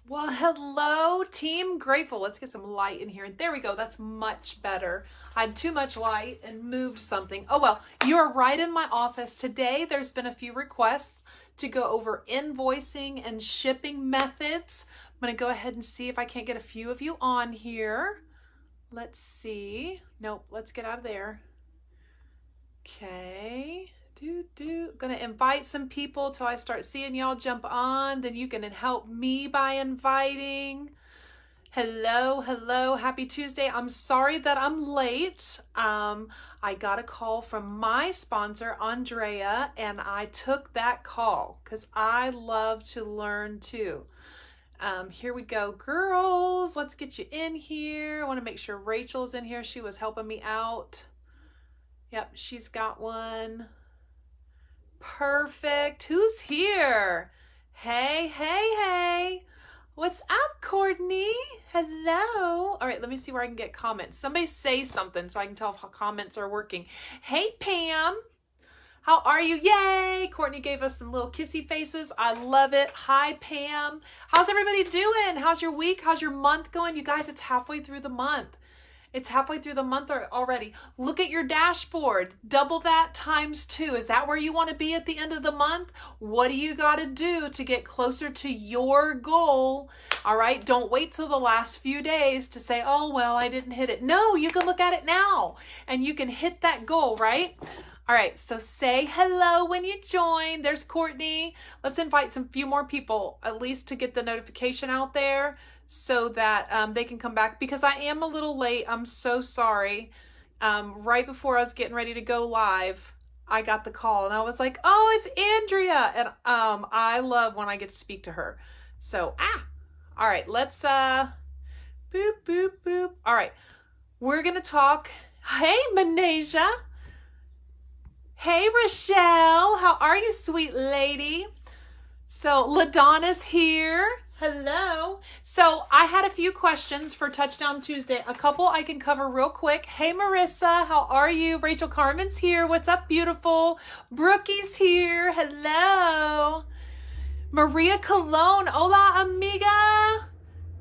Well, hello, Team Grateful. Let's get some light in here. There we go. That's much better. I had too much light and moved something. Oh, well, you're right in my office. Today, there's been a few requests to go over invoicing and shipping methods. I'm going to go ahead and see if I can't get a few of you on here. Let's see. Nope, let's get out of there. Okay. Gonna invite some people till I start seeing y'all jump on. Then you can help me by inviting. Hello, happy Tuesday. I'm sorry that I'm late. I got a call from my sponsor, Andrea, and I took that call because I love to learn too. Here we go, girls. Let's get you in here. I want to make sure Rachel's in here. She was helping me out. Yep, she's got one. Perfect. Who's here? Hey. What's up, Courtney? Hello. All right, let me see where I can get comments. Somebody say something so I can tell if comments are working. Hey, Pam. How are you? Yay! Courtney gave us some little kissy faces. I love it. Hi, Pam. How's everybody doing? How's your week? How's your month going? You guys, it's halfway through the month. It's halfway through the month already. Look at your dashboard. Double that times 2. Is that where you want to be at the end of the month? What do you got to do to get closer to your goal? All right. Don't wait till the last few days to say, oh, well, I didn't hit it. No, you can look at it now and you can hit that goal, right? All right. So say hello when you join. There's Courtney. Let's invite some few more people, at least to get the notification out there, so that they can come back, because I am a little late. I'm so sorry. Right before I was getting ready to go live, I got the call and I was like, oh, it's Andrea. And I love when I get to speak to her. So, all right, let's, boop. All right, we're going to talk. Hey, Manesia. Hey, Rochelle. How are you, sweet lady? So, LaDonna's here. Hello. So I had a few questions for Touchdown Tuesday. A couple I can cover real quick. Hey, Marissa, how are you? Rachel Carmen's here. What's up, beautiful? Brookie's here. Hello. Maria Colon. Hola, amiga.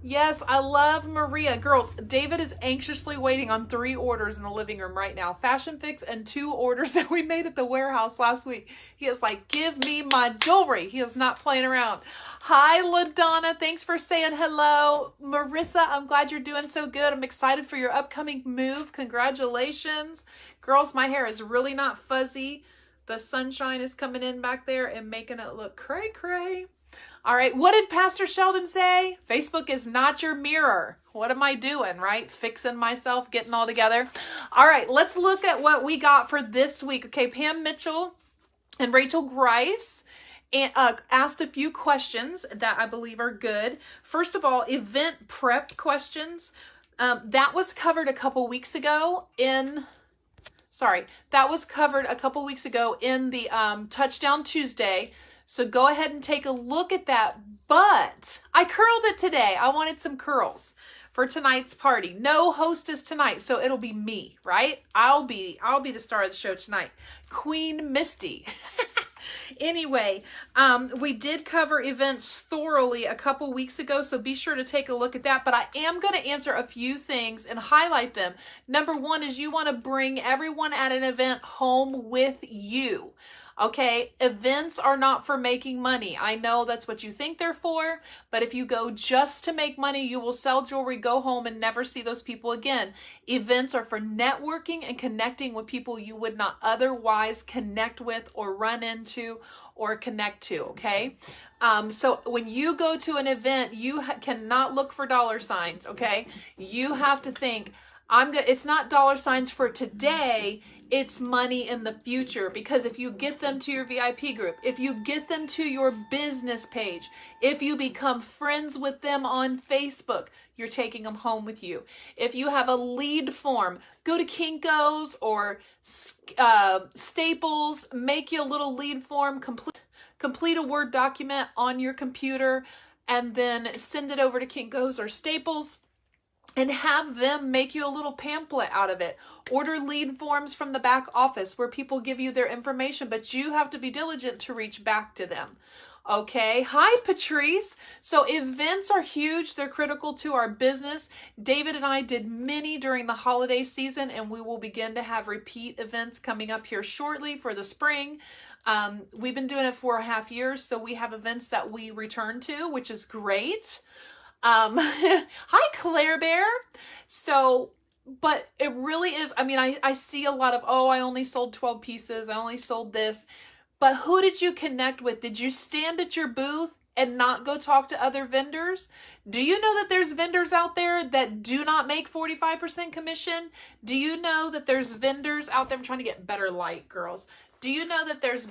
Yes, I love Maria. Girls, David is anxiously waiting on 3 orders in the living room right now. Fashion Fix and 2 orders that we made at the warehouse last week. He is like, give me my jewelry. He is not playing around. Hi, LaDonna. Thanks for saying hello. Marissa, I'm glad you're doing so good. I'm excited for your upcoming move. Congratulations. Girls, my hair is really not fuzzy. The sunshine is coming in back there and making it look cray-cray. All right, what did Pastor Sheldon say? Facebook is not your mirror. What am I doing, right? Fixing myself, getting all together. All right, let's look at what we got for this week. Okay, Pam Mitchell and Rachel Grice asked a few questions that I believe are good. First of all, event prep questions. That was covered a couple weeks ago in... that was covered a couple weeks ago in the Touchdown Tuesday. So go ahead and take a look at that. But I curled it today. I wanted some curls for tonight's party. No hostess tonight, so it'll be me, right? I'll be the star of the show tonight. Queen Misty. Anyway, we did cover events thoroughly a couple weeks ago, so be sure to take a look at that. But I am going to answer a few things and highlight them. Number one is you want to bring everyone at an event home with you. Okay, events are not for making money. I know that's what you think they're for, but if you go just to make money, you will sell jewelry, go home, and never see those people again. Events are for networking and connecting with people you would not otherwise connect with or run into or connect to, okay? So when you go to an event, you cannot look for dollar signs, okay? You have to think, it's not dollar signs for today, it's money in the future, because if you get them to your VIP group, if you get them to your business page, if you become friends with them on Facebook, you're taking them home with you. If you have a lead form, go to Kinko's or Staples, make you a little lead form, complete a Word document on your computer, and then send it over to Kinko's or Staples. And have them make you a little pamphlet out of it. Order lead forms from the back office where people give you their information, but you have to be diligent to reach back to them. Okay. Hi, Patrice. So events are huge. They're critical to our business. David and I did many during the holiday season, and we will begin to have repeat events coming up here shortly for the spring. We've been doing it for 4.5 years, so we have events that we return to, which is great. Hi, Claire Bear. So, but it really is, I mean, I see a lot of, oh, I only sold 12 pieces. I only sold this. But who did you connect with? Did you stand at your booth and not go talk to other vendors? Do you know that there's vendors out there that do not make 45% commission? Do you know that there's vendors out there? I'm trying to get better light, girls. Do you know that there's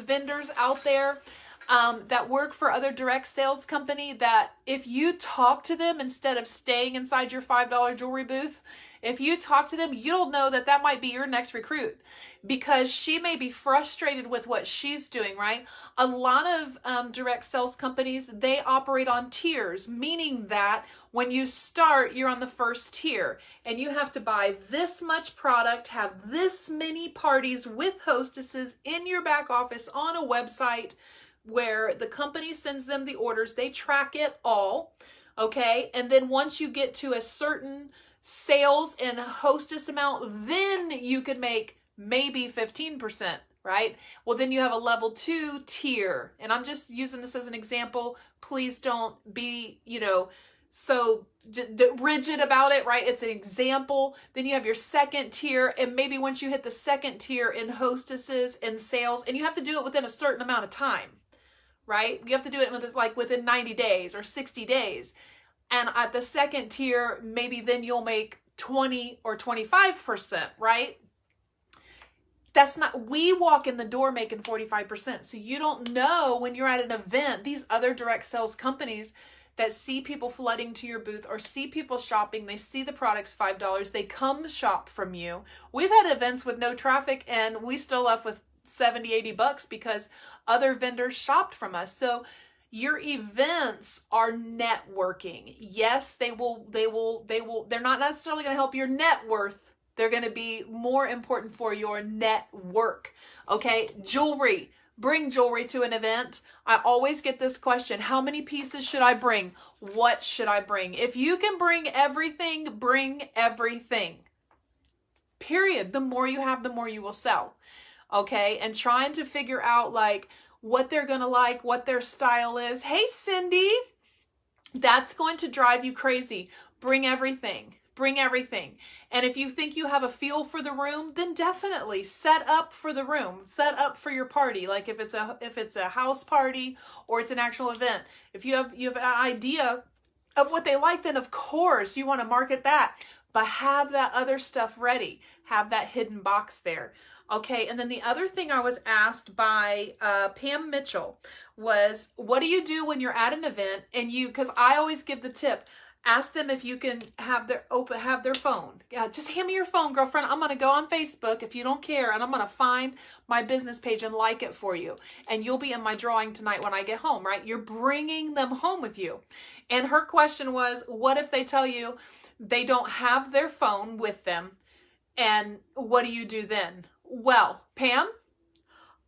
vendors out there that work for other direct sales company that if you talk to them instead of staying inside your $5 jewelry booth, if you talk to them, you'll know that that might be your next recruit because she may be frustrated with what she's doing, right? A lot of direct sales companies, they operate on tiers, meaning that when you start, you're on the first tier and you have to buy this much product, have this many parties with hostesses in your back office on a website where the company sends them the orders, they track it all, okay? And then once you get to a certain sales and hostess amount, then you could make maybe 15%, right? Well, then you have a level 2 tier. And I'm just using this as an example. Please don't be, so rigid about it, right? It's an example. Then you have your second tier. And maybe once you hit the second tier in hostesses and sales, and you have to do it within a certain amount of time, right? You have to do it within 90 days or 60 days. And at the second tier, maybe then you'll make 20 or 25%, right? That's not, we walk in the door making 45%. So you don't know when you're at an event, these other direct sales companies that see people flooding to your booth or see people shopping, they see the product's $5, they come shop from you. We've had events with no traffic and we still left with 70, 80 bucks because other vendors shopped from us. So your events are networking. Yes, they're not necessarily going to help your net worth. They're going to be more important for your network. Okay. Jewelry. Bring jewelry to an event. I always get this question. How many pieces should I bring? What should I bring? If you can bring everything, bring everything. Period. The more you have, the more you will sell. Okay. And trying to figure out what they're going to like, what their style is. Hey, Cindy, that's going to drive you crazy. Bring everything. Bring everything. And if you think you have a feel for the room, then definitely set up for the room. Set up for your party. Like if it's a house party or it's an actual event. If you have an idea of what they like, then of course you want to market that. But have that other stuff ready. Have that hidden box there. Okay, and then the other thing I was asked by Pam Mitchell was, what do you do when you're at an event and because I always give the tip, ask them if you can have their phone. Just hand me your phone, girlfriend. I'm going to go on Facebook if you don't care, and I'm going to find my business page and like it for you. And you'll be in my drawing tonight when I get home, right? You're bringing them home with you. And her question was, what if they tell you they don't have their phone with them? And what do you do then? Well, Pam,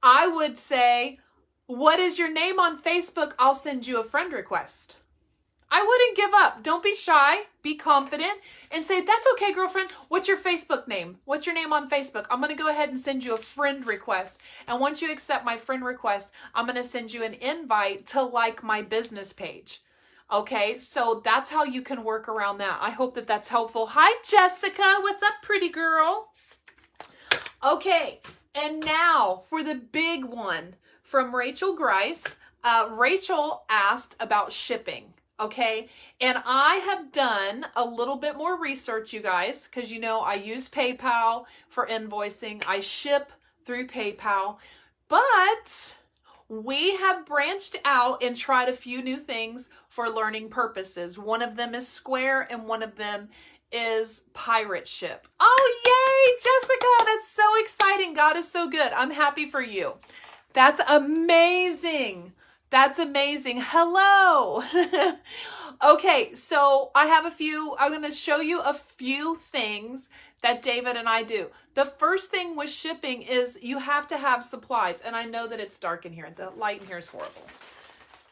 I would say, what is your name on Facebook? I'll send you a friend request. I wouldn't give up. Don't be shy. Be confident and say, that's okay, girlfriend. What's your Facebook name? What's your name on Facebook? I'm going to go ahead and send you a friend request. And once you accept my friend request, I'm going to send you an invite to like my business page. Okay, so that's how you can work around that. I hope that that's helpful. Hi, Jessica. What's up, pretty girl? Okay, and now for the big one from Rachel Grice. Rachel asked about shipping, okay? And I have done a little bit more research, you guys, because I use PayPal for invoicing. I ship through PayPal, but we have branched out and tried a few new things for learning purposes. One of them is Square and one of them is Pirate Ship. Oh, yay, Jessica. That's so exciting. God is so good. I'm happy for you. That's amazing. That's amazing. Hello. Okay, so I'm going to show you a few things that David and I do. The first thing with shipping is you have to have supplies. And I know that it's dark in here. The light in here is horrible.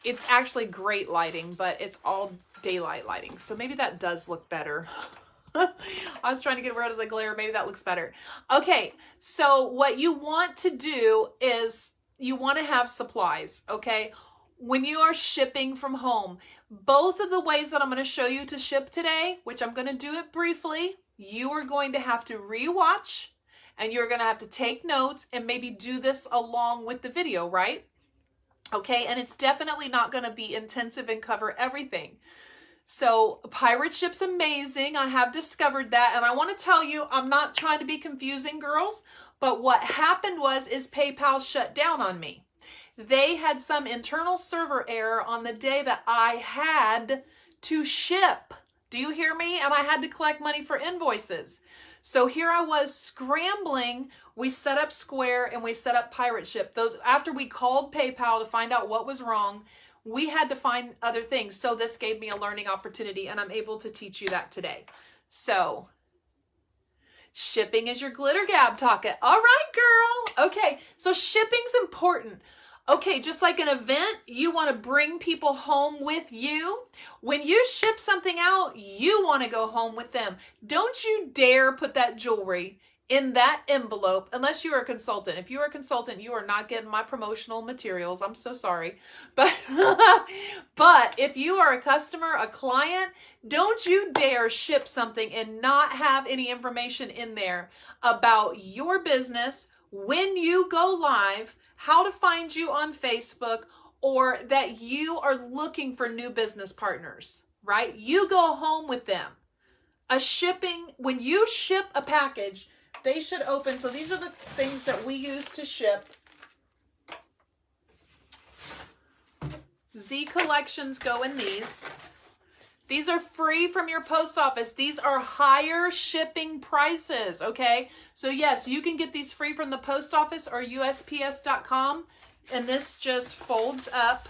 It's actually great lighting, but it's all daylight lighting. So maybe that does look better. I was trying to get rid of the glare. Maybe that looks better. Okay, so what you want to do is you want to have supplies, okay? When you are shipping from home, both of the ways that I'm going to show you to ship today, which I'm going to do it briefly, you are going to have to rewatch and you're going to have to take notes and maybe do this along with the video, right? Okay, and it's definitely not going to be intensive and cover everything. So pirate ship's amazing. I have discovered that. And I want to tell you, I'm not trying to be confusing, girls, but what happened is PayPal shut down on me. They had some internal server error on the day that I had to ship. Do you hear me? And I had to collect money for invoices. So here I was scrambling. We set up Square and we set up pirate ship. Those after we called PayPal to find out what was wrong, we had to find other things. So this gave me a learning opportunity and I'm able to teach you that today. So shipping is your glitter gab talking. All right, girl. Okay, so shipping's important. Okay, just like an event, you want to bring people home with you. When you ship something out, you want to go home with them. Don't you dare put that jewelry in that envelope unless you are a consultant. If you are a consultant, you are not getting my promotional materials. I'm so sorry. But if you are a customer, a client, don't you dare ship something and not have any information in there about your business, when you go live, how to find you on Facebook, or that you are looking for new business partners, right? You go home with them. When you ship a package, they should open. So these are the things that we use to ship. Z collections go in these. These are free from your post office. These are higher shipping prices, okay? So yes, you can get these free from the post office or USPS.com. And this just folds up,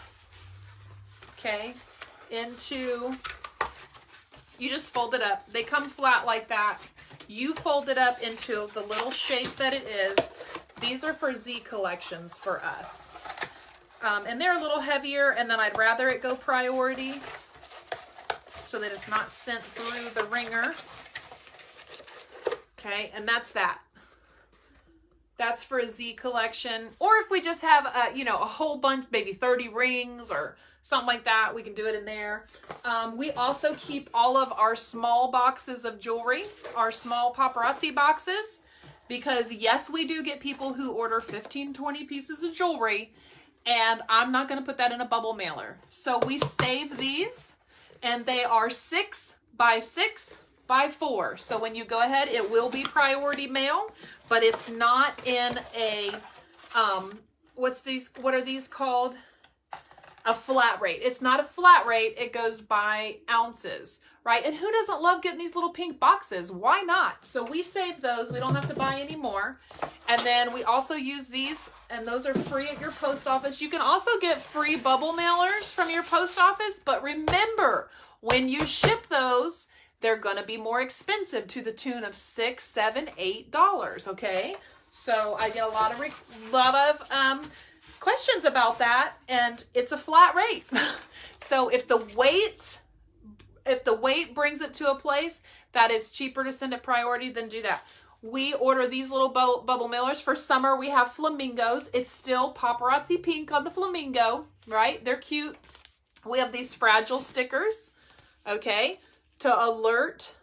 okay, you just fold it up. They come flat like that. You fold it up into the little shape that it is. These are for Z collections for us. And they're a little heavier, and then I'd rather it go priority so that it's not sent through the ringer. Okay, and that's that. That's for a Z collection. Or if we just have a whole bunch, maybe 30 rings or something like that, we can do it in there. We also keep all of our small boxes of jewelry, our small paparazzi boxes, because yes, we do get people who order 15, 20 pieces of jewelry, and I'm not going to put that in a bubble mailer. So we save these, and they are 6 by 6 by 4. So when you go ahead, it will be priority mail, but it's not in a, what are these called? A flat rate. It's not a flat rate. It goes by ounces, right? And who doesn't love getting these little pink boxes? Why not? So we save those. We don't have to buy any more. And then we also use these, and those are free at your post office. You can also get free bubble mailers from your post office, but remember, when you ship those, they're going to be more expensive, to the tune of $6, $7, $8, okay? So I get a lot of questions about that, and it's a flat rate. So if the weight brings it to a place that it's cheaper to send it priority, then do that. We order these little bubble mailers for summer. We have flamingos. It's still paparazzi pink on the flamingo, right? They're cute. We have these fragile stickers, okay, to alert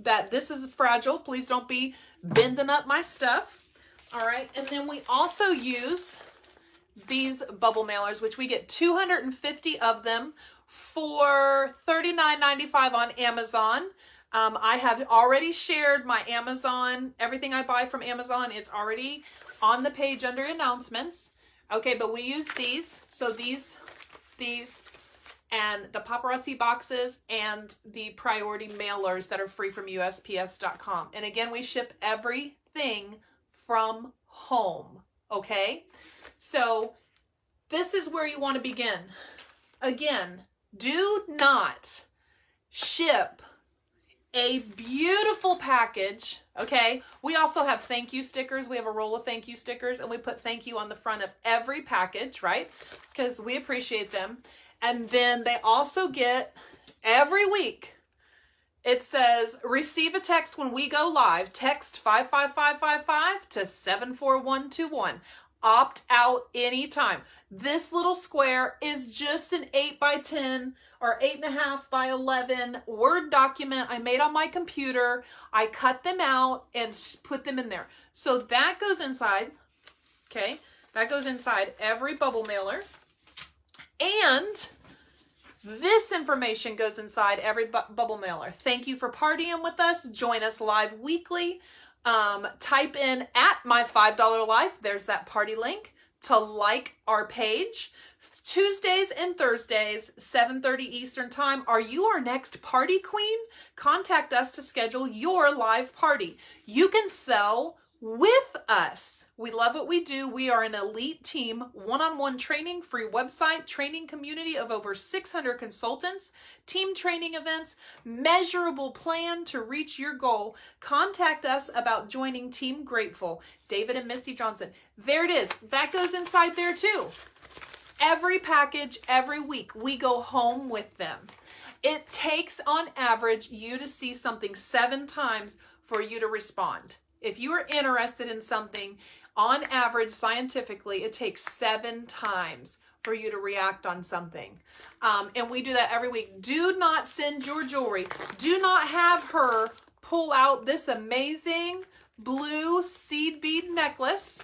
that this is fragile. Please don't be bending up my stuff. All right, and then we also use these bubble mailers, which we get 250 of them for $39.95 on Amazon. I have already shared my Amazon, everything I buy from Amazon, it's already on the page under announcements. Okay, but we use these. So these, and the paparazzi boxes and the priority mailers that are free from USPS.com. And again, we ship everything from home, okay? So this is where you want to begin. Again, do not ship a beautiful package, okay? We also have thank you stickers. We have a roll of thank you stickers, and we put thank you on the front of every package, right? Because we appreciate them. And then they also get, every week, it says, receive a text when we go live. Text 55555 to 74121. Opt out anytime. This little square is just an 8 by 10 or 8.5 by 11 Word document I made on my computer. I cut them out and put them in there. So that goes inside, okay? That goes inside every bubble mailer. And this information goes inside every bubble mailer. Thank you for partying with us. Join us live weekly. Type in at my $5 life. There's that party link to like our page. Tuesdays and Thursdays, 7:30 Eastern time. Are you our next party queen? Contact us to schedule your live party. You can sell with us. We love what we do. We are an elite team, one-on-one training, free website, training community of over 600 consultants, team training events, measurable plan to reach your goal. Contact us about joining Team Grateful. David and Misty Johnson. There it is. That goes inside there too. Every package, every week, we go home with them. It takes on average you to see something 7 times for you to respond. If you are interested in something, on average, scientifically, it takes 7 times for you to react on something. And we do that every week. Do not send your jewelry. Do not have her pull out this amazing blue seed bead necklace.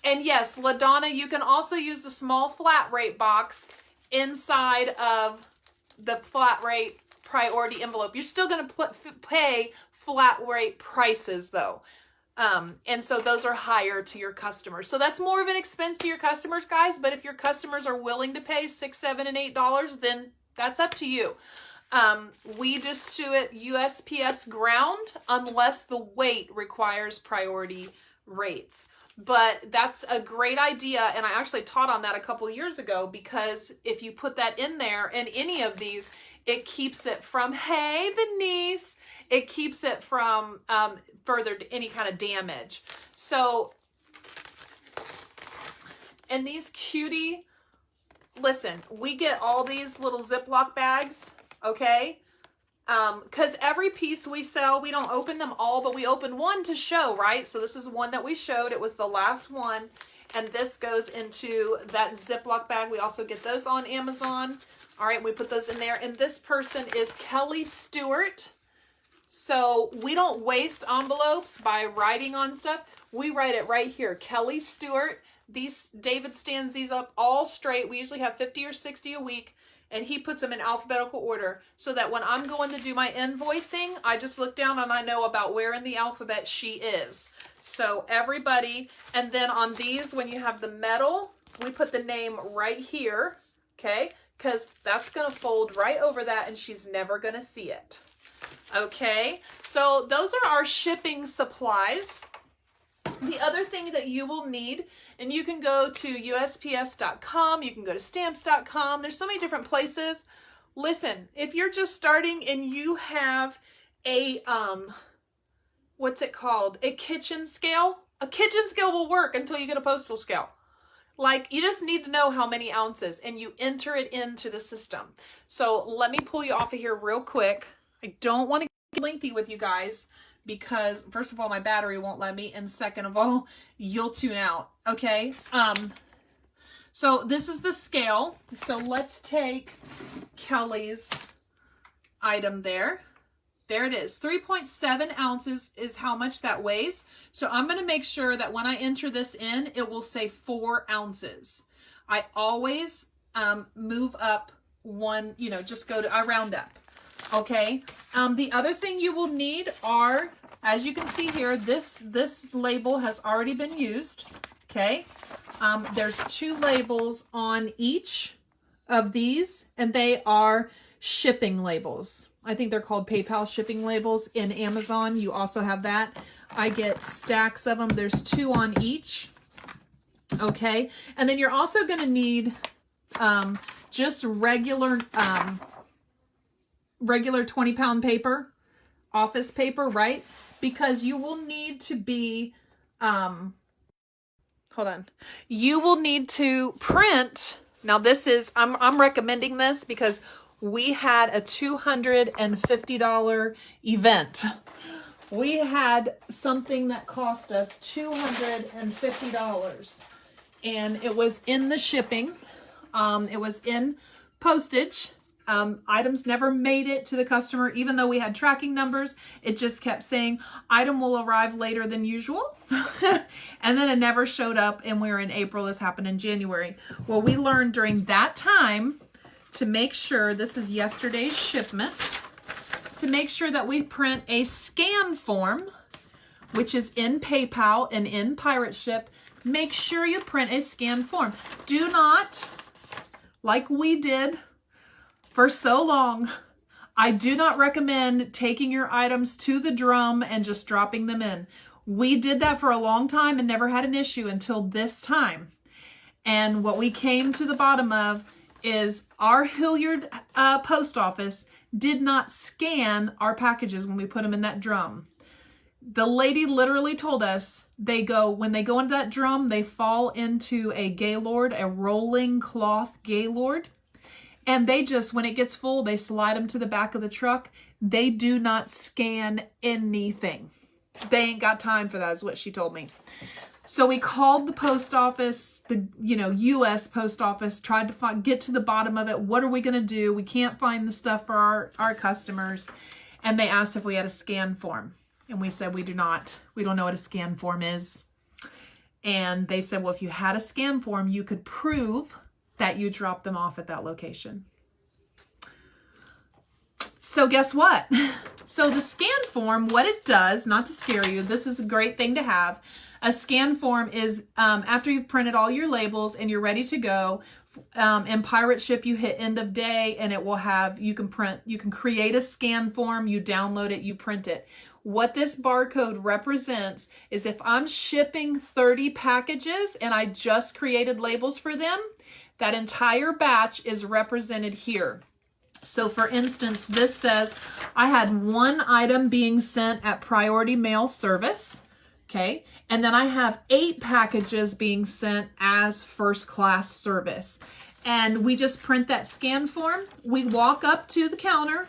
And yes, LaDonna, you can also use the small flat rate box inside of the flat rate priority envelope. You're still going to pay flat rate prices though. And so those are higher to your customers. So that's more of an expense to your customers, guys. But if your customers are willing to pay $6, $7, and $8, then that's up to you. We just do it USPS ground unless the weight requires priority rates. But that's a great idea, and I actually taught on that a couple years ago, because if you put that in there in any of these, it keeps it from, hey, Venice, it keeps it from further any kind of damage. So, and these cutie, listen, we get all these little Ziploc bags, okay? Because every piece we sell, we don't open them all, but we open one to show, right? So this is one that we showed. It was the last one. And this goes into that Ziploc bag. We also get those on Amazon. All right, we put those in there. And this person is Kelly Stewart. So we don't waste envelopes by writing on stuff. We write it right here, Kelly Stewart. David stands these up all straight. We usually have 50 or 60 a week. And he puts them in alphabetical order so that when I'm going to do my invoicing, I just look down and I know about where in the alphabet she is. So everybody, and then on these, when you have the metal, we put the name right here, okay? Because that's going to fold right over that and she's never going to see it. Okay, so those are our shipping supplies. The other thing that you will need, and you can go to USPS.com, you can go to stamps.com, there's so many different places. Listen, if you're just starting and you have a, what's it called? A kitchen scale. A kitchen scale will work until you get a postal scale. Like, you just need to know how many ounces and you enter it into the system. So let me pull you off of here real quick. I don't want to get lengthy with you guys, because first of all, my battery won't let me, and second of all, you'll tune out, okay? So this is the scale. So let's take Kelly's item there. There it is. 3.7 ounces is how much that weighs. So I'm going to make sure that when I enter this in, it will say 4 ounces. I always move up one, just I round up. Okay, the other thing you will need are, as you can see here, this label has already been used, okay? There's 2 labels on each of these, and they are shipping labels. I think they're called PayPal shipping labels. In Amazon, you also have that. I get stacks of them. There's 2 on each, Okay, and then you're also going to need just regular 20-pound paper, office paper, right? Because you will need to be, you will need to print. Now this is, I'm recommending this because we had a $250 event. We had something that cost us $250, and it was in the shipping. It was in postage. Items never made it to the customer, even though we had tracking numbers. It just kept saying item will arrive later than usual. And then it never showed up, and we were in April. This happened in January. Well, we learned during that time to make sure, this is yesterday's shipment, to make sure that we print a scan form, which is in PayPal and in Pirate Ship. Make sure you print a scan form. Do not, like we did for so long, I do not recommend taking your items to the drum and just dropping them in. We did that for a long time and never had an issue until this time. And what we came to the bottom of is our Hilliard post office did not scan our packages when we put them in that drum. The lady literally told us when they go into that drum, they fall into a Gaylord, a rolling cloth Gaylord. And they just, when it gets full, they slide them to the back of the truck. They do not scan anything. They ain't got time for that, is what she told me. So we called the post office, the U.S. post office, tried to get to the bottom of it. What are we going to do? We can't find the stuff for our customers. And they asked if we had a scan form. And we said, we do not. We don't know what a scan form is. And they said, well, if you had a scan form, you could prove that you dropped them off at that location. So guess what? So the scan form, what it does, not to scare you, this is a great thing to have. A scan form is after you've printed all your labels and you're ready to go, in Pirate Ship, you hit end of day and it will have, you can create a scan form, you download it, you print it. What this barcode represents is if I'm shipping 30 packages and I just created labels for them, that entire batch is represented here. So for instance, this says I had one item being sent at priority mail service. Okay. And then I have 8 packages being sent as first class service. And we just print that scan form. We walk up to the counter.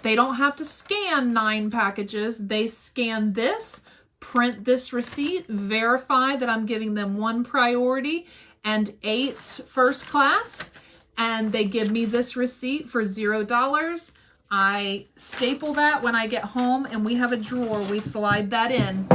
They don't have to scan 9 packages. They scan this, print this receipt, verify that I'm giving them 1 priority and 8 first class. And they give me this receipt for $0. I staple that when I get home, and we have a drawer. We slide that in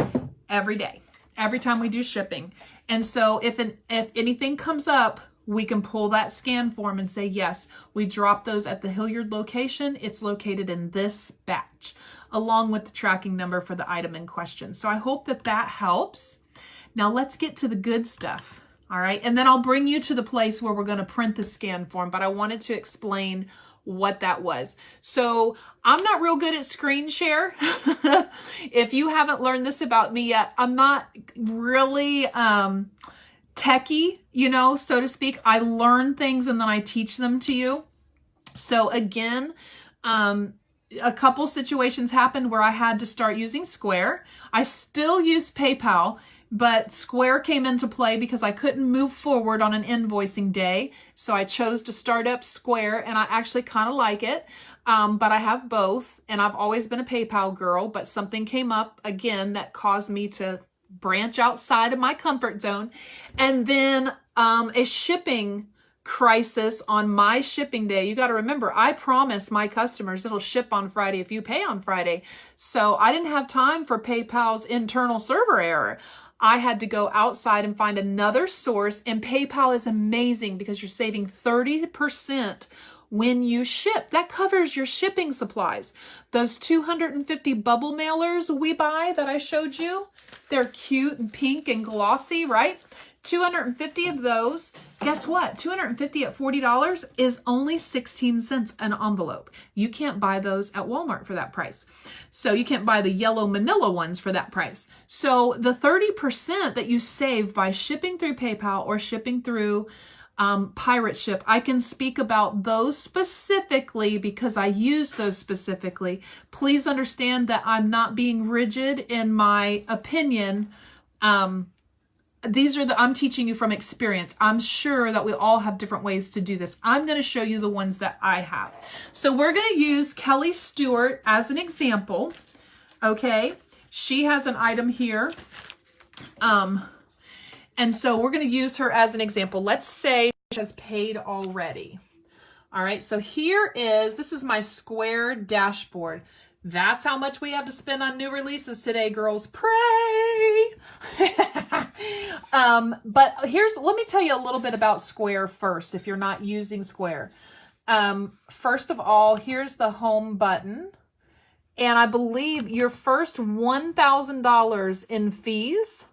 every day, every time we do shipping. And so if anything comes up, we can pull that scan form and say, yes, we dropped those at the Hilliard location. It's located in this batch, along with the tracking number for the item in question. So I hope that that helps. Now let's get to the good stuff. All right. And then I'll bring you to the place where we're going to print the scan form, but I wanted to explain what that was. So I'm not real good at screen share. If you haven't learned this about me yet, I'm not really techie, so to speak. I learn things and then I teach them to you. So again, a couple situations happened where I had to start using Square. I still use PayPal, but Square came into play because I couldn't move forward on an invoicing day. So I chose to start up Square, and I actually kind of like it. But I have both, and I've always been a PayPal girl, but something came up again that caused me to branch outside of my comfort zone. And then a shipping crisis on my shipping day. You got to remember, I promise my customers it'll ship on Friday if you pay on Friday. So I didn't have time for PayPal's internal server error. I had to go outside and find another source, and PayPal is amazing because you're saving 30% when you ship. That covers your shipping supplies. Those 250 bubble mailers we buy that I showed you, they're cute and pink and glossy, right? 250 of those. Guess what? 250 at $40 is only 16 cents an envelope. You can't buy those at Walmart for that price. So you can't buy the yellow manila ones for that price. So the 30% that you save by shipping through PayPal or shipping through Pirate Ship, I can speak about those specifically because I use those specifically. Please understand that I'm not being rigid in my opinion. These are I'm teaching you from experience. I'm sure that we all have different ways to do this. I'm going to show you the ones that I have. So we're going to use Kelly Stewart as an example. Okay. She has an item here. And so we're going to use her as an example. Let's say she has paid already. All right. So this is my square dashboard. That's how much we have to spend on new releases today, girls. Pray. But let me tell you a little bit about Square first, if you're not using Square. First of all, here's the home button. And I believe your first $1,000 in fees,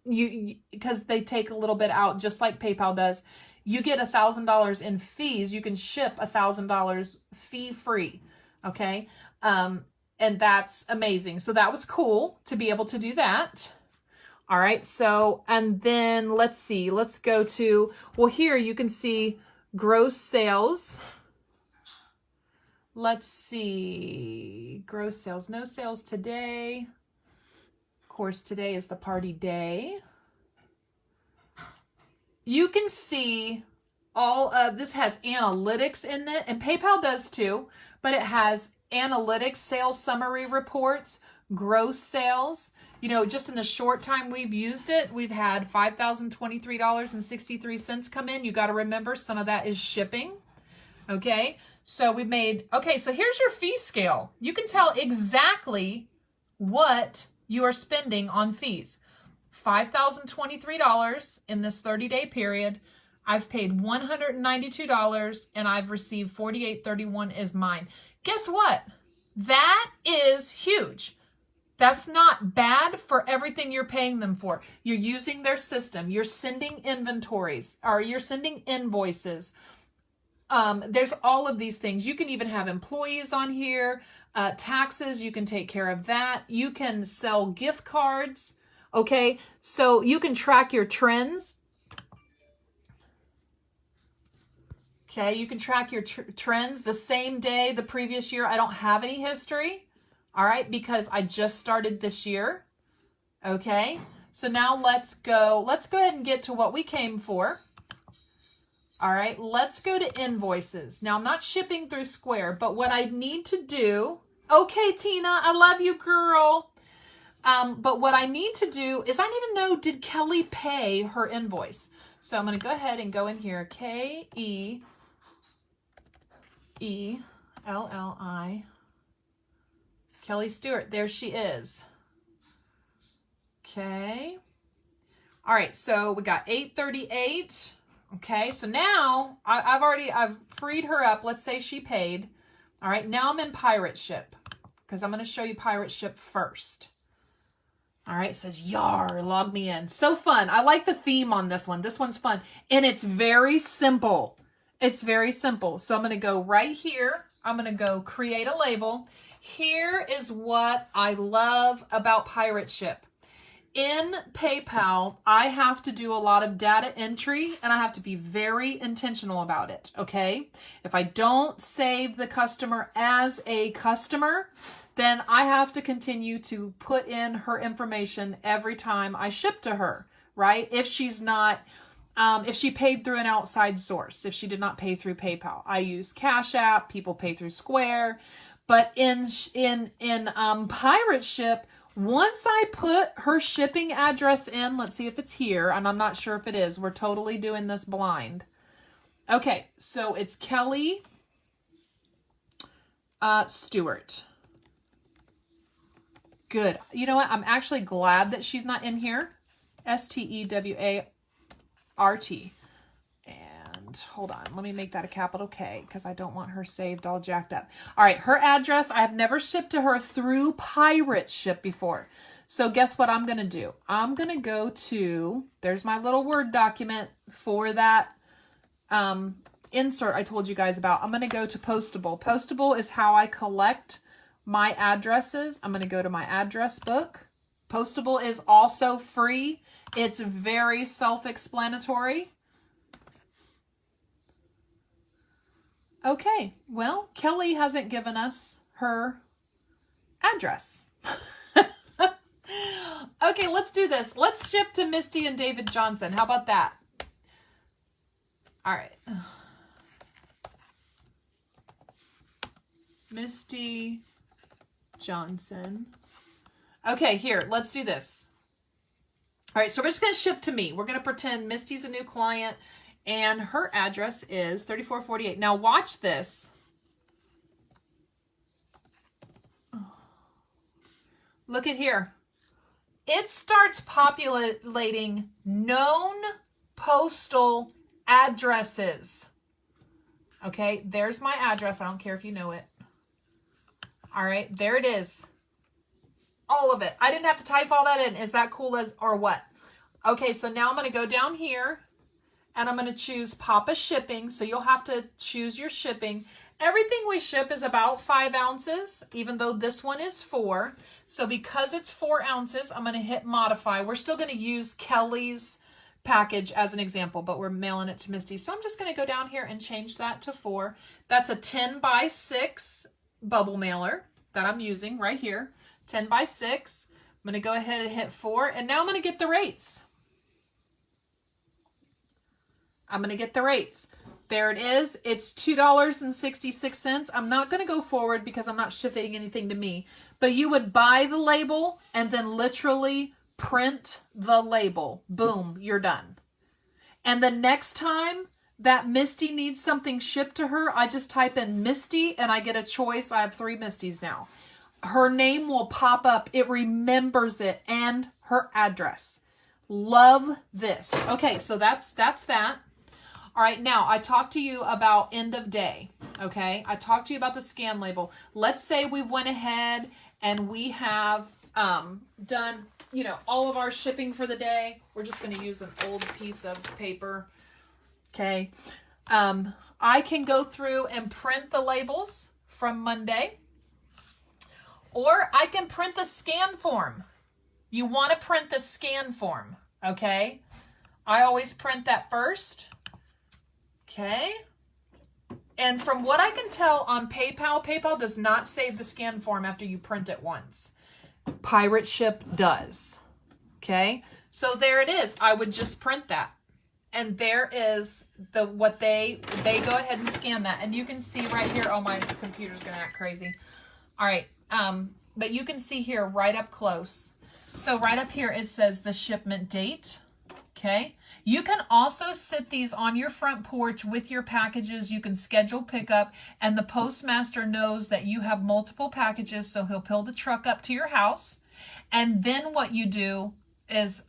because they take a little bit out, just like PayPal does, you get $1,000 in fees. You can ship $1,000 fee free. Okay. And that's amazing. So that was cool to be able to do that. All right. So, and then let's see, let's go to, well, here you can see gross sales. Let's see, gross sales, no sales today. Of course, today is the party day. You can see all of this has analytics in it, and PayPal does too, but it has analytics, sales summary reports, gross sales. You know, just in the short time we've used it, we've had $5,023.63 come in. You got to remember some of that is shipping. Okay. So we made, okay, so here's your fee scale. You can tell exactly what you are spending on fees. $5,023 in this 30-day period. I've paid $192 and I've received $48.31 is mine. Guess what? That is huge. That's not bad for everything you're paying them for. You're using their system. You're sending inventories, or you're sending invoices. There's all of these things. You can even have employees on here, taxes. You can take care of that. You can sell gift cards. Okay. So you can track your trends. Okay. You can track your trends the same day, the previous year. I don't have any history. All right. Because I just started this year. Okay. So now let's go ahead and get to what we came for. All right, let's go to invoices. Now, I'm not shipping through Square, but what I need to do, okay, Tina, I love you, girl. But what I need to do is I need to know, did Kelly pay her invoice? So I'm going to go ahead and go in here, Kelli, Kelly Stewart. There she is. Okay. All right, so we got 838. Okay, so now I've freed her up. Let's say she paid. All right, now I'm in Pirate Ship because I'm going to show you Pirate Ship first. All right, it says, yar, log me in. So fun. I like the theme on this one. This one's fun. And it's very simple. It's very simple. So I'm going to go right here. I'm going to go create a label. Here is what I love about Pirate Ship. In PayPal, I have to do a lot of data entry and I have to be very intentional about it, okay? If I don't save the customer as a customer, then I have to continue to put in her information every time I ship to her, right? If she's not, if she paid through an outside source, if she did not pay through PayPal. I use Cash App, people pay through Square, but in Pirate Ship, once I put her shipping address in, let's see if it's here, and I'm not sure if it is. We're totally doing this blind. Okay, so it's Kelly Stewart. Good. You know what? I'm actually glad that she's not in here. Stewart. And and hold on, let me make that a capital K because I don't want her saved all jacked up. All right, her address, I have never shipped to her through Pirate Ship before. So guess what I'm going to do? I'm going to go to, there's my little Word document for that insert I told you guys about. I'm going to go to Postable. Postable is how I collect my addresses. I'm going to go to my address book. Postable is also free. It's very self-explanatory. Okay, well, Kelly hasn't given us her address. Okay, let's do this. Let's ship to Misty and David Johnson. How about that? All right. Misty Johnson. Okay, here, let's do this. All right, so we're just going to ship to me. We're going to pretend Misty's a new client and her address is 3448. Now watch this. Look at here. It starts populating known postal addresses. Okay, there's my address. I don't care if you know it. All right, there it is. All of it. I didn't have to type all that in. Is that cool as or what? Okay, so now I'm going to go down here and I'm going to choose Papa Shipping. So you'll have to choose your shipping. Everything we ship is about 5 ounces, even though this one is 4. So because it's 4 ounces, I'm going to hit modify. We're still going to use Kelly's package as an example, but we're mailing it to Misty. So I'm just going to go down here and change that to 4. That's a 10 by 6 bubble mailer that I'm using right here. 10 by 6. I'm going to go ahead and hit 4. And now I'm going to get the rates. I'm going to get the rates. There it is. It's $2.66. I'm not going to go forward because I'm not shipping anything to me. But you would buy the label and then literally print the label. Boom, you're done. And the next time that Misty needs something shipped to her, I just type in Misty and I get a choice. I have 3 Mistys now. Her name will pop up. It remembers it and her address. Love this. Okay, so that's that. All right, now I talked to you about end of day, okay? I talked to you about the scan label. Let's say we went ahead and we have done, you know, all of our shipping for the day. We're just going to use an old piece of paper, okay? I can go through and print the labels from Monday, or I can print the scan form. You want to print the scan form, okay? I always print that first. Okay. And from what I can tell on PayPal, PayPal does not save the scan form after you print it once. Pirate Ship does. Okay. So there it is. I would just print that. And there is the what they go ahead and scan that. And you can see right here. Oh, my computer's going to act crazy. All right. But you can see here right up close. So right up here, it says the shipment date. Okay. You can also sit these on your front porch with your packages. You can schedule pickup and the postmaster knows that you have multiple packages. So he'll pull the truck up to your house. And then what you do is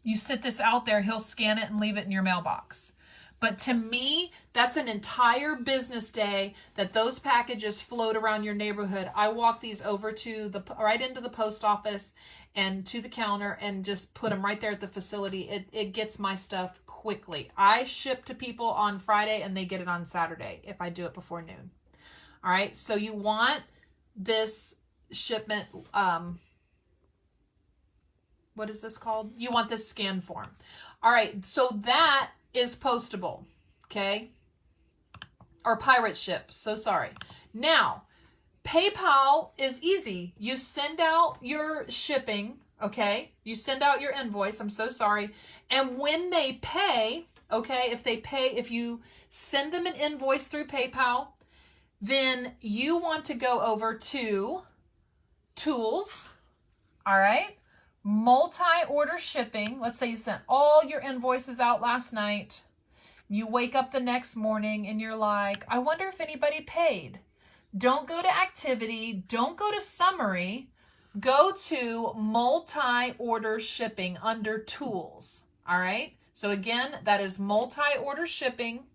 you sit this out there. He'll scan it and leave it in your mailbox. But to me, that's an entire business day that those packages float around your neighborhood. I walk these over to right into the post office and to the counter and just put them right there at the facility. It gets my stuff quickly. I ship to people on Friday and they get it on Saturday if I do it before noon. All right. So you want this shipment, what is this called? You want this scan form. All right. So that is postable. Okay. Or Pirate Ship. So sorry. Now, PayPal is easy. You send out your shipping, okay? You send out your invoice. I'm so sorry. And when they pay, okay, if you send them an invoice through PayPal, then you want to go over to Tools, all right? Multi-order shipping. Let's say you sent all your invoices out last night. You wake up the next morning and you're like, I wonder if anybody paid. Don't go to activity. Don't go to summary. Go to multi-order shipping under tools. All right. So again, that is multi-order shipping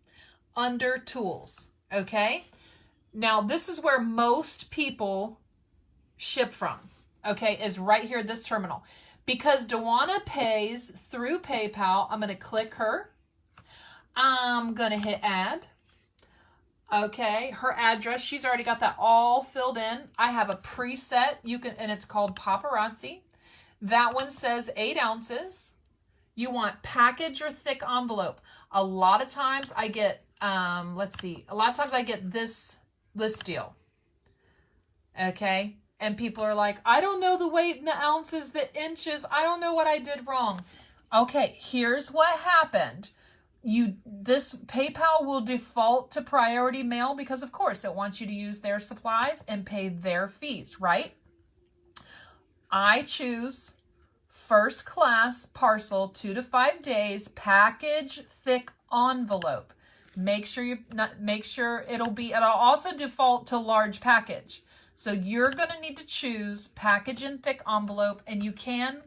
under tools, okay? Now, this is where most people ship from, okay, is right here, this terminal. Because Dawana pays through PayPal, I'm going to click her. I'm going to hit add. Okay, her address, she's already got that all filled in. I have a preset, and it's called Paparazzi. That one says 8 ounces. You want package or thick envelope. A lot of times I get, let's see, a lot of times I get this deal. Okay, and people are like, I don't know the weight in the ounces, the inches. I don't know what I did wrong. Okay, here's what happened. This PayPal will default to priority mail because of course it wants you to use their supplies and pay their fees, right? I choose first class parcel, 2 to 5 days, package thick envelope. Make sure it'll also default to large package. So you're going to need to choose package in thick envelope, and you can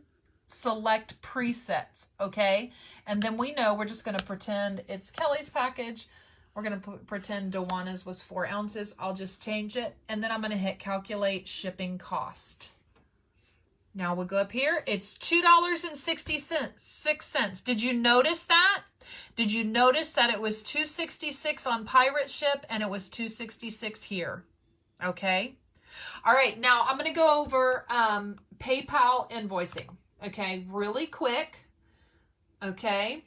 select presets, okay? And then we know we're just going to pretend it's Kelly's package. We're going to pretend Dawana's was 4 ounces. I'll just change it, and then I'm going to hit calculate shipping cost. Now we'll go up here. It's $2.66. Did you notice that? Did you notice that it was $2.66 on Pirate Ship and it was $2.66 here? Okay. All right. Now I'm going to go over PayPal invoicing. Okay, really quick. Okay,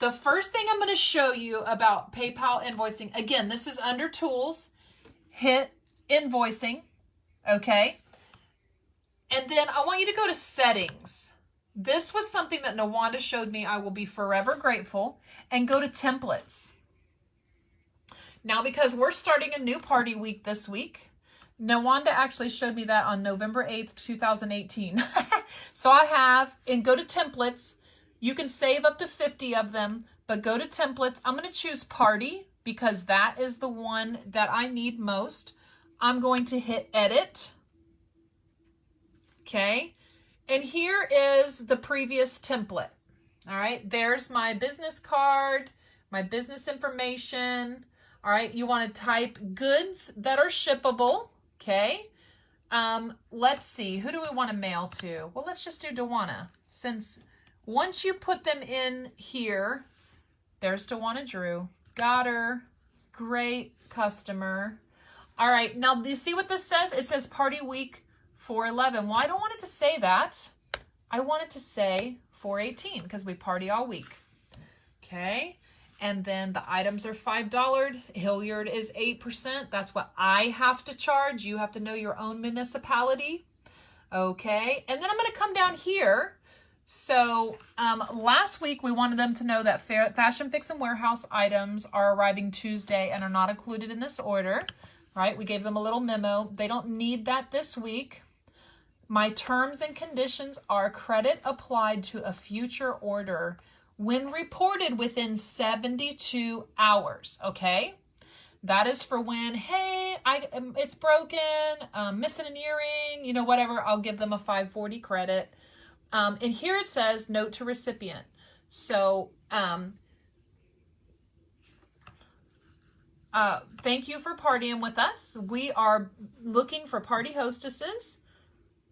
the first thing I'm going to show you about PayPal invoicing, again, this is under tools, hit invoicing, okay, and then I want you to go to settings. This was something that Nawanda showed me. I will be forever grateful, and go to templates. Now, because we're starting a new party week this week, Nawanda actually showed me that on November 8th, 2018. So I have, and go to templates. You can save up to 50 of them, but go to templates. I'm going to choose party because that is the one that I need most. I'm going to hit edit. Okay. And here is the previous template. All right. There's my business card, my business information. All right. You want to type goods that are shippable. Okay. Let's see. Who do we want to mail to? Well, let's just do Dawana. Since once you put them in here, there's Dawana Drew. Got her. Great customer. All right. Now, do you see what this says? It says party week 4/11. Well, I don't want it to say that. I want it to say 4/18 because we party all week. Okay. And then the items are $5. Hilliard is 8%. That's what I have to charge. You have to know your own municipality. Okay. And then I'm going to come down here. So last week we wanted them to know that Fashion Fix and Warehouse items are arriving Tuesday and are not included in this order. Right? We gave them a little memo. They don't need that this week. My terms and conditions are credit applied to a future order when reported within 72 hours, okay? That is for when, hey, it's broken, missing an earring, you know, whatever. I'll give them a $5.40 credit. And here it says, note to recipient. So, thank you for partying with us. We are looking for party hostesses.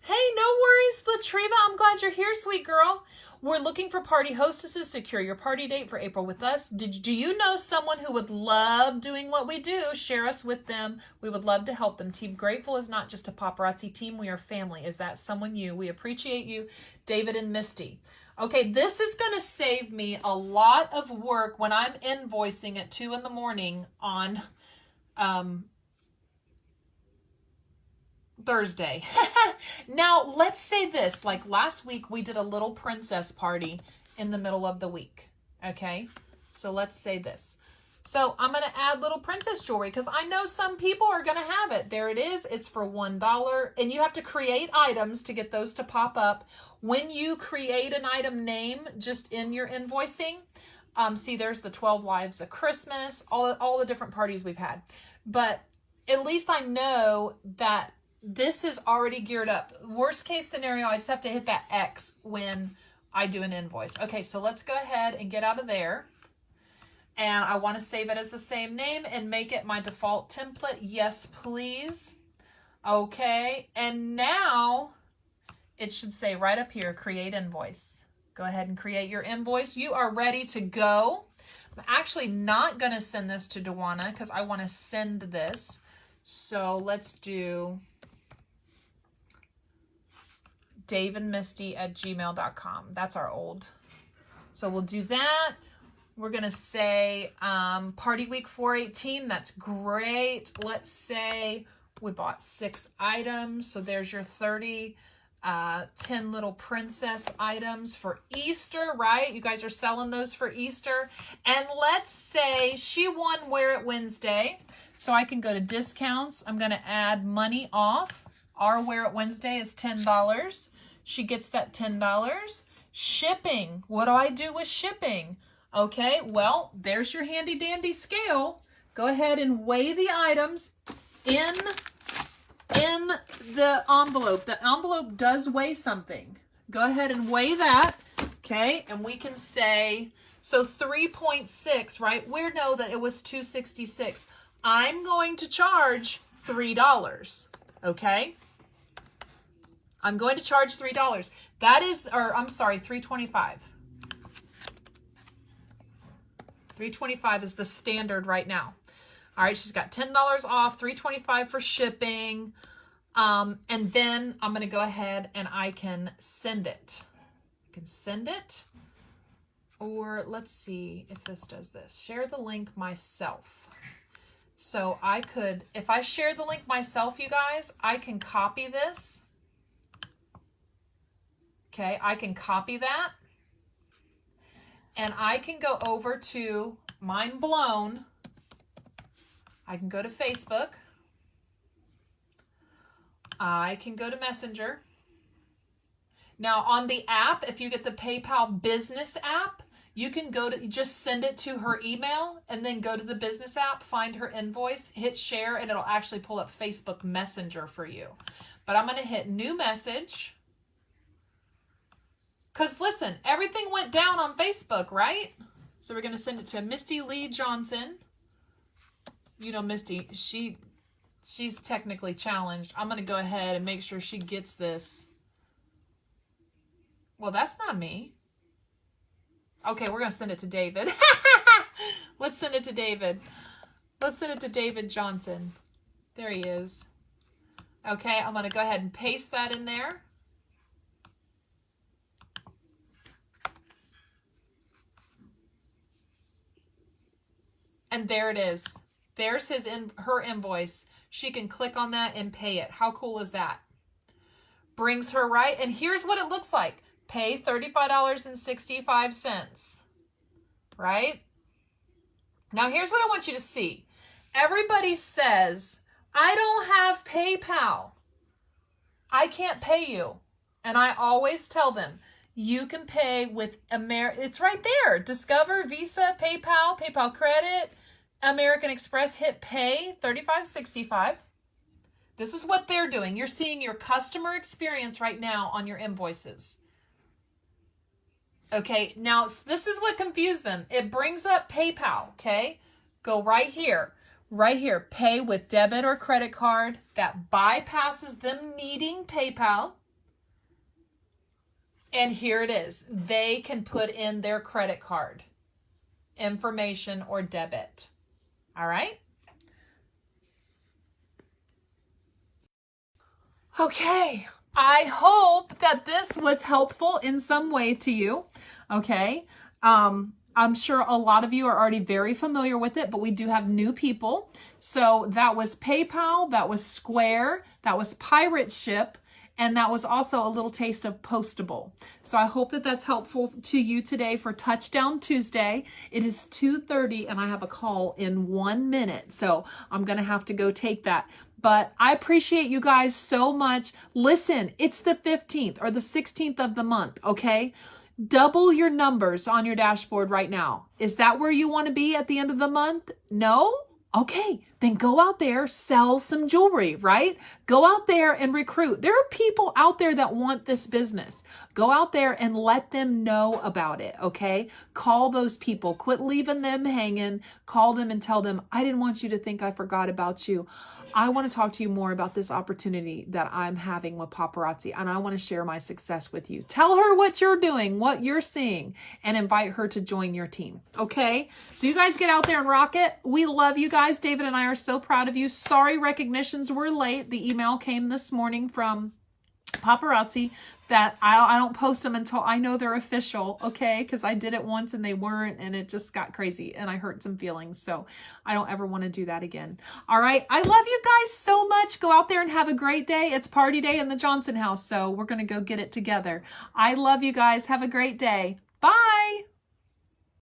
Hey, no worries, Latriva. I'm glad you're here, sweet girl. We're looking for party hostesses. Secure your party date for April with us. Do you know someone who would love doing what we do? Share us with them. We would love to help them. Team Grateful is not just a paparazzi team. We are family. Is that someone you? We appreciate you, David and Misty. Okay, this is going to save me a lot of work when I'm invoicing at 2 in the morning on Thursday. Now, let's say this, like last week we did a little princess party in the middle of the week. Okay. So let's say this. So I'm going to add little princess jewelry because I know some people are going to have it. There it is. It's for $1 and you have to create items to get those to pop up. When you create an item name just in your invoicing, see there's the 12 Lives of Christmas, all the different parties we've had. But at least I know that this is already geared up. Worst case scenario, I just have to hit that X when I do an invoice. Okay, so let's go ahead and get out of there. And I want to save it as the same name and make it my default template. Yes, please. Okay, and now it should say right up here, create invoice. Go ahead and create your invoice. You are ready to go. I'm actually not going to send this to Dewana because I want to send this. So let's do davidmisty@gmail.com. That's our old. So we'll do that. We're going to say Party Week 418. That's great. Let's say we bought 6 items. So there's your 30, 10 little princess items for Easter, right? You guys are selling those for Easter. And let's say she won Wear It Wednesday. So I can go to discounts. I'm going to add money off. Our Wear It Wednesday is $10. She gets that $10. Shipping. What do I do with shipping? Okay, well, there's your handy dandy scale. Go ahead and weigh the items in the envelope. The envelope does weigh something. Go ahead and weigh that. Okay, and we can say, so 3.6, right? We know that it was $266. I'm going to charge $3. Okay? I'm going to charge $3. That is, or I'm sorry, $3.25. $3.25 is the standard right now. All right, she's got $10 off, $3.25 for shipping. And then I'm going to go ahead and I can send it. I can send it. Or let's see if this does this. Share the link myself. So I could, if I share the link myself, you guys, I can copy this. Okay, I can copy that. And I can go over to Mind Blown. I can go to Facebook. I can go to Messenger. Now on the app, if you get the PayPal Business app, you can go to, just send it to her email and then go to the business app, find her invoice, hit share, and it'll actually pull up Facebook Messenger for you. But I'm going to hit new message. Because listen, everything went down on Facebook, right? So we're going to send it to Misty Lee Johnson. You know, Misty, she's technically challenged. I'm going to go ahead and make sure she gets this. Well, that's not me. Okay, we're going to send it to David. Let's send it to David. Let's send it to David Johnson. There he is. Okay, I'm going to go ahead and paste that in there. And there it is. There's her invoice. She can click on that and pay it. How cool is that? Brings her right. And here's what it looks like. Pay $35.65. Right? Now here's what I want you to see. Everybody says, I don't have PayPal. I can't pay you. And I always tell them, you can pay with it's right there. Discover, Visa, PayPal, PayPal Credit, American Express, hit pay, $35.65. This is what they're doing. You're seeing your customer experience right now on your invoices. Okay, now this is what confused them. It brings up PayPal, okay? Go right here, pay with debit or credit card. That bypasses them needing PayPal. And here it is. They can put in their credit card information or debit. All right? Okay. I hope that this was helpful in some way to you. Okay. I'm sure a lot of you are already very familiar with it, but we do have new people. So that was PayPal, that was Square, that was Pirate Ship, and that was also a little taste of Postable. So I hope that that's helpful to you today for Touchdown Tuesday. It is 2:30 and I have a call in 1 minute. So I'm going to have to go take that. But I appreciate you guys so much. Listen, it's the 15th or the 16th of the month, okay? Double your numbers on your dashboard right now. Is that where you want to be at the end of the month? No? Okay, then go out there, sell some jewelry, right? Go out there and recruit. There are people out there that want this business. Go out there and let them know about it, okay? Call those people. Quit leaving them hanging. Call them and tell them, I didn't want you to think I forgot about you. I want to talk to you more about this opportunity that I'm having with Paparazzi, and I want to share my success with you. Tell her what you're doing, what you're seeing, and invite her to join your team, okay? So you guys get out there and rock it. We love you guys. David and I are so proud of you. Sorry recognitions were late. The email came this morning from Paparazzi that I don't post them until I know they're official, okay? Because I did it once and they weren't, and it just got crazy and I hurt some feelings. So I don't ever want to do that again. All right. I love you guys so much. Go out there and have a great day. It's party day in the Johnson house, so we're going to go get it together. I love you guys. Have a great day. Bye.